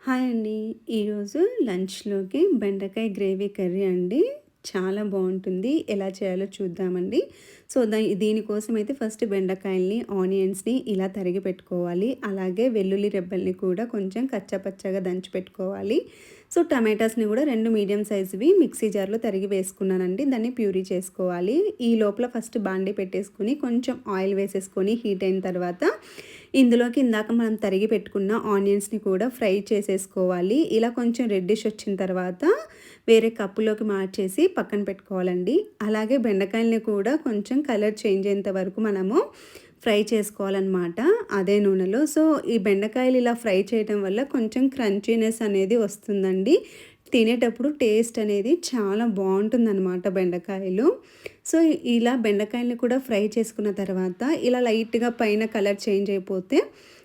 Hi అండి. ఈరోజు లంచ్‌లోకి బెండకాయ గ్రేవీ కర్రీ అండి. చాలా బావుంటుంది. ఎలా చేయాలో చూద్దామండి. సో, దీనికోసం అయితే ఫస్ట్ బెండకాయల్ని, ఆనియన్స్‌ని ఇలా తరిగి పెట్టుకోవాలి. అలాగే వెల్లుల్లి రెబ్బల్ని కూడా కొంచెం కచ్చాపచ్చాగా దంచి పెట్టుకోవాలి. సో, టమాటాస్‌ని కూడా 2 మీడియం సైజువి మిక్సీ జార్‌లో తరిగి వేసుకున్నానండి. దాన్ని ప్యూరీ చేసుకోవాలి. ఈ లోపల ఫస్ట్ బాండీ పెట్టేసుకొని కొంచెం ఆయిల్ వేసేసుకొని హీట్ అయిన తర్వాత ఇందులోకి ఇందాక మనం తరిగి పెట్టుకున్న ఆనియన్స్‌ని కూడా ఫ్రై చేసేసుకోవాలి. ఇలా కొంచెం రెడ్డిష్ వచ్చిన తర్వాత వేరే కప్పులోకి మార్చేసి పక్కన పెట్టుకోవాలండి. అలాగే బెండకాయలని కూడా కొంచెం కలర్ చేంజ్ అయ్యేంత వరకు మనము ఫ్రై చేసుకోవాలన్నమాట అదే నూనెలో. సో, ఈ బెండకాయలు ఇలా ఫ్రై చేయడం వల్ల కొంచెం క్రంచీనెస్ అనేది వస్తుందండి. తినేటప్పుడు టేస్ట్ అనేది చాలా బావుంటుందన్నమాట బెండకాయలు. సో, ఇలా బెండకాయలని కూడా ఫ్రై చేసుకున్న తర్వాత ఇలా లైట్‌గా పైన కలర్ చేంజ్ అయిపోతే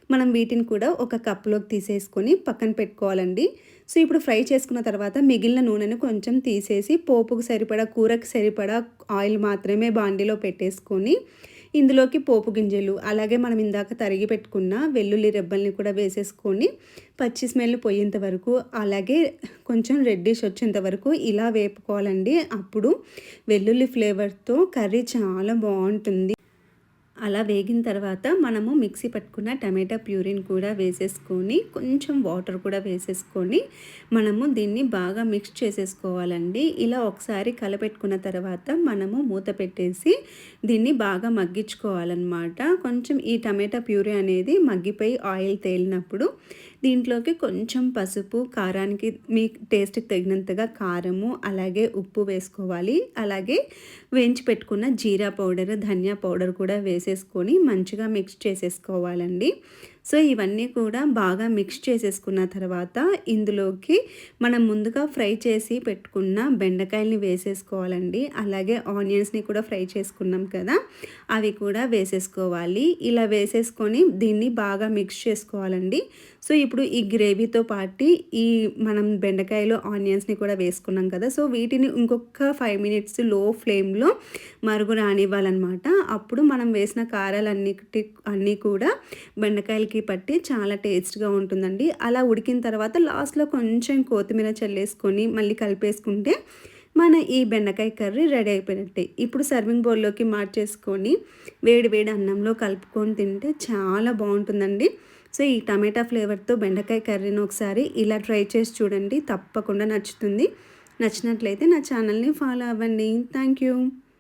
మనం వీటిని కూడా ఒక కప్‌లోకి తీసేసుకొని పక్కన పెట్టుకోవాలండి. సో, ఇప్పుడు ఫ్రై చేసుకున్న తర్వాత మిగిలిన నూనెను కొంచెం తీసేసి పోపుకు సరిపడా, కూరకు సరిపడా ఆయిల్ మాత్రమే బాండీలో పెట్టేసుకొని ఇందులోకి పోపు గింజలు, అలాగే మనం ఇందాక తరిగి పెట్టుకున్న వెల్లుల్లి రెబ్బల్ని కూడా వేసేసుకొని పచ్చి స్మెల్ పోయేంత వరకు, అలాగే కొంచెం రెడ్డిష్ వచ్చేంత వరకు ఇలా వేపుకోవాలండి. అప్పుడు వెల్లుల్లి ఫ్లేవర్‌తో కర్రీ చాలా బావుంటుంది. అలా వేగిన తర్వాత మనము మిక్సీ పట్టుకున్న టమాటా ప్యూరీని కూడా వేసేసుకొని కొంచెం వాటర్ కూడా వేసేసుకొని మనము దీన్ని బాగా మిక్స్ చేసేసుకోవాలండి. ఇలా ఒకసారి కలపెట్టుకున్న తర్వాత మనము మూత పెట్టేసి దీన్ని బాగా మగ్గించుకోవాలన్నమాట. కొంచెం ఈ టమాటా ప్యూరీ అనేది మగ్గిపోయి ఆయిల్ తేలినప్పుడు దీంట్లోకి కొంచెం పసుపు, కారానికి మీ టేస్ట్‌కి తగినంతగా కారము, అలాగే ఉప్పు వేసుకోవాలి. అలాగే వేయించి పెట్టుకున్న జీరా పౌడర్, ధనియా పౌడర్ కూడా వేసేసుకొని మంచిగా మిక్స్ చేసేసుకోవాలండి. సో, ఇవన్నీ కూడా బాగా మిక్స్ చేసేసుకున్న తర్వాత ఇందులోకి మనం ముందుగా ఫ్రై చేసి పెట్టుకున్న బెండకాయల్ని వేసేసుకోవాలండి. అలాగే ఆనియన్స్‌ని కూడా ఫ్రై చేసుకున్నాం కదా! అవి కూడా వేసేసుకోవాలి. ఇలా వేసేసుకొని దీన్ని బాగా మిక్స్ చేసుకోవాలండి. సో, ఇప్పుడు ఈ గ్రేవీతో పాటు ఈ మనం బెండకాయలు, ఆనియన్స్‌ని కూడా వేసుకున్నాం కదా! సో, వీటిని ఇంకొక 5 మినిట్స్ లో ఫ్లేమ్‌లో మరుగు రానివ్వాలన్నమాట. అప్పుడు మనం వేసిన అన్నీ కూడా బెండకాయలకి పట్టి చాలా టేస్ట్‌గా ఉంటుందండి. అలా ఉడికిన తర్వాత లాస్ట్‌లో కొంచెం కొత్తిమీర చల్లేసుకొని మళ్ళీ కలిపేసుకుంటే మన ఈ బెండకాయ కర్రీ రెడీ అయిపోయినట్టే. ఇప్పుడు సర్వింగ్ బౌల్‌లోకి మార్చేసుకొని వేడి వేడి అన్నంలో కలుపుకొని తింటే చాలా బావుంటుందండి. సో, ఈ టమాటా ఫ్లేవర్‌తో బెండకాయ కర్రీని ఒకసారి ఇలా ట్రై చేసి చూడండి. తప్పకుండా నచ్చుతుంది. నచ్చినట్లయితే నా ఛానల్‌ని ఫాలో అవ్వండి. Thank you.